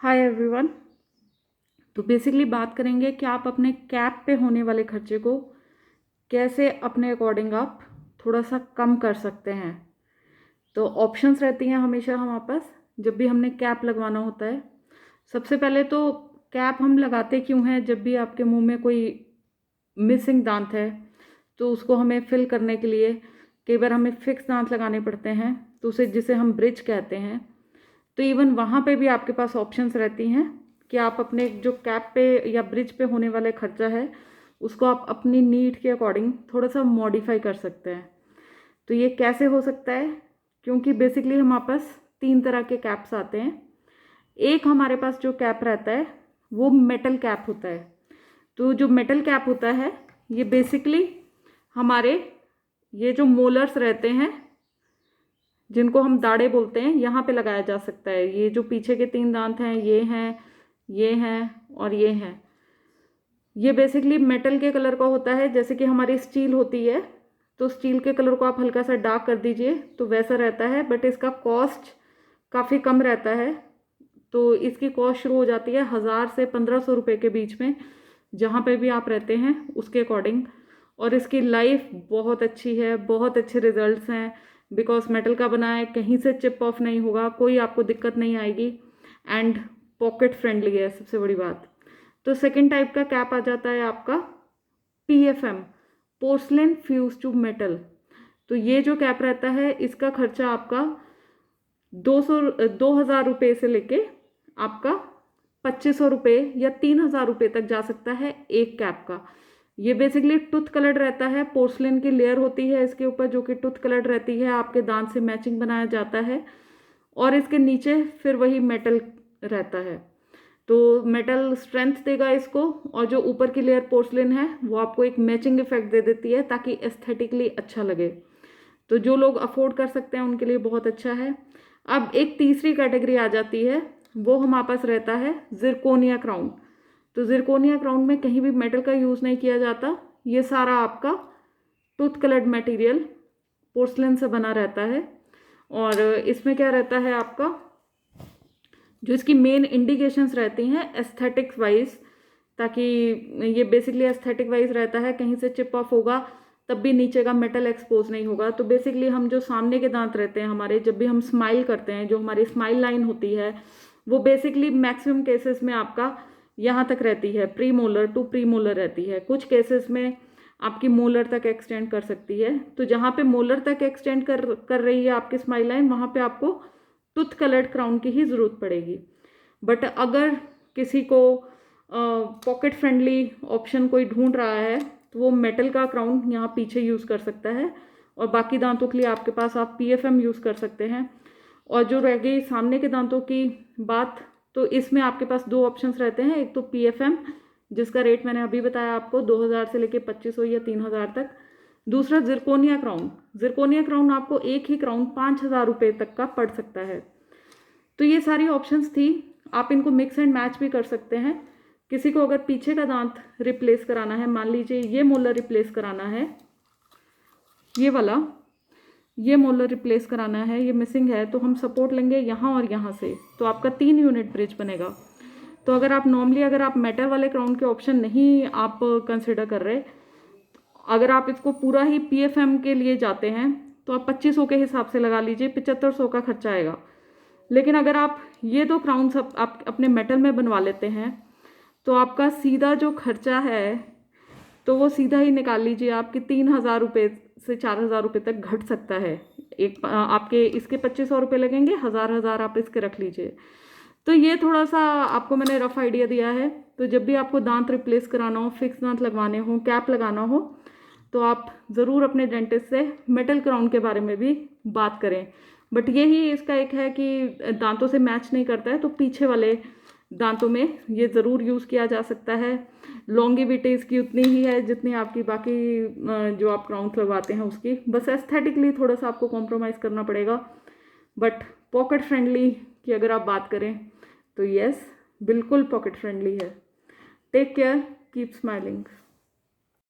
Hi everyone. तो basically बात करेंगे कि आप अपने कैप पे होने वाले खर्चे को कैसे अपने अकॉर्डिंग आप थोड़ा सा कम कर सकते हैं। तो ऑप्शंस रहती हैं हमेशा हमारे पास जब भी हमने कैप लगवाना होता है। सबसे पहले तो कैप हम लगाते क्यों हैं? जब भी आपके मुंह में कोई मिसिंग दांत है तो उसको हमें फिल करने के लिए कई बार हमें फिक्स दांत लगाने पड़ते हैं, तो उसे जिसे हम ब्रिज कहते हैं। तो इवन वहाँ पे भी आपके पास ऑप्शंस रहती हैं कि आप अपने जो कैप पे या ब्रिज पे होने वाले खर्चा है उसको आप अपनी नीड के अकॉर्डिंग थोड़ा सा मॉडिफाई कर सकते हैं। तो ये कैसे हो सकता है? क्योंकि बेसिकली हमारे पास 3 तरह के कैप्स आते हैं। एक हमारे पास जो कैप रहता है वो मेटल कैप होता है। तो जो मेटल कैप होता है ये बेसिकली हमारे ये जो मोलर्स रहते हैं जिनको हम दाढ़े बोलते हैं यहाँ पे लगाया जा सकता है। ये जो पीछे के 3 दांत हैं ये हैं और ये हैं। ये बेसिकली मेटल के कलर का होता है, जैसे कि हमारी स्टील होती है। तो स्टील के कलर को आप हल्का सा डार्क कर दीजिए तो वैसा रहता है, बट इसका कॉस्ट काफ़ी कम रहता है। तो इसकी कॉस्ट शुरू हो जाती है 1000 से 1500 रुपये के बीच में, जहाँ पे भी आप रहते हैं उसके अकॉर्डिंग। और इसकी लाइफ बहुत अच्छी है, बहुत अच्छे रिजल्ट्स हैं। बिकॉज मेटल का बना है, कहीं से चिप ऑफ नहीं होगा, कोई आपको दिक्कत नहीं आएगी एंड पॉकेट फ्रेंडली है सबसे बड़ी बात। तो सेकंड टाइप का कैप आ जाता है आपका PFM, porcelain fuse to metal. तो ये जो कैप रहता है इसका खर्चा आपका 2000 रुपये से लेके आपका 2500 रुपये या 3000 रुपये तक जा सकता है एक कैप का। ये बेसिकली टूथ कलर्ड रहता है, पोर्सलेन की लेयर होती है इसके ऊपर जो कि टूथ कलर्ड रहती है, आपके दांत से मैचिंग बनाया जाता है। और इसके नीचे फिर वही मेटल रहता है, तो मेटल स्ट्रेंथ देगा इसको। और जो ऊपर की लेयर पोर्सलेन है वो आपको एक मैचिंग इफेक्ट दे देती है ताकि एस्थेटिकली अच्छा लगे। तो जो लोग अफोर्ड कर सकते हैं उनके लिए बहुत अच्छा है। अब एक तीसरी कैटेगरी आ जाती है, वो हमारे पास रहता है जिरकोनिया क्राउन। तो जिरकोनिया क्राउन में कहीं भी मेटल का यूज़ नहीं किया जाता, ये सारा आपका टूथ कलर्ड मटेरियल पोर्सलेन से बना रहता है। और इसमें क्या रहता है आपका, जो इसकी मेन इंडिकेशंस रहती हैं एस्थेटिक्स वाइज, ताकि ये बेसिकली एस्थेटिक वाइज रहता है, कहीं से चिप ऑफ होगा तब भी नीचे का मेटल एक्सपोज नहीं होगा। तो बेसिकली हम जो सामने के दांत रहते हैं हमारे, जब भी हम स्माइल करते हैं, जो हमारी स्माइल लाइन होती है वो बेसिकली मैक्सिमम केसेस में आपका यहाँ तक रहती है, premolar to premolar रहती है। कुछ केसेस में आपकी मोलर तक एक्सटेंड कर सकती है। तो जहाँ पे मोलर तक एक्सटेंड कर रही है आपकी स्माइल लाइन, वहाँ पे आपको टूथ कलर्ड क्राउन की ही ज़रूरत पड़ेगी। बट अगर किसी को पॉकेट फ्रेंडली ऑप्शन कोई ढूंढ रहा है तो वो मेटल का क्राउन यहाँ पीछे यूज़ कर सकता है। और बाकी दांतों के लिए आपके पास आप PFM यूज़ कर सकते हैं। और जो रह गई सामने के दांतों की बात, तो इसमें आपके पास 2 ऑप्शंस रहते हैं। एक तो PFM जिसका रेट मैंने अभी बताया आपको 2000 से लेके 2500 या 3000 तक। दूसरा जिरकोनिया क्राउन। जिरकोनिया क्राउन आपको एक ही क्राउन 5000 रुपये तक का पड़ सकता है। तो ये सारी ऑप्शंस थी, आप इनको मिक्स एंड मैच भी कर सकते हैं। किसी को अगर पीछे का दांत रिप्लेस कराना है, मान लीजिए ये मोलर रिप्लेस कराना है, ये वाला ये मोलर रिप्लेस कराना है, ये मिसिंग है, तो हम सपोर्ट लेंगे यहाँ और यहाँ से, तो आपका 3 यूनिट ब्रिज बनेगा। तो अगर आप नॉर्मली अगर आप मेटल वाले क्राउन के ऑप्शन नहीं आप कंसिडर कर रहे, अगर आप इसको पूरा ही PFM के लिए जाते हैं तो आप 2500 के हिसाब से लगा लीजिए, 7500 का खर्चा आएगा। लेकिन अगर आप ये 2 क्राउन सब आप अपने मेटल में बनवा लेते हैं तो आपका सीधा जो खर्चा है तो वो सीधा ही निकाल लीजिए, आपके 3000 रुपये से 4000 रुपये तक घट सकता है। एक आपके इसके 2500 रुपये लगेंगे, 1000 आप इसके रख लीजिए। तो ये थोड़ा सा आपको मैंने रफ आइडिया दिया है। तो जब भी आपको दांत रिप्लेस कराना हो, फिक्स दांत लगवाने हो, कैप लगाना हो, तो आप ज़रूर अपने डेंटिस्ट से मेटल क्राउन के बारे में भी बात करें। बट यही इसका एक है कि दांतों से मैच नहीं करता है तो पीछे वाले दांतों में ये ज़रूर यूज़ किया जा सकता है। लॉन्गिविटी इसकी उतनी ही है जितनी आपकी बाकी जो आप क्राउन लगवाते हैं उसकी, बस एस्थेटिकली थोड़ा सा आपको कॉम्प्रोमाइज़ करना पड़ेगा। बट पॉकेट फ्रेंडली की अगर आप बात करें तो यस, बिल्कुल पॉकेट फ्रेंडली है। Take care, keep smiling.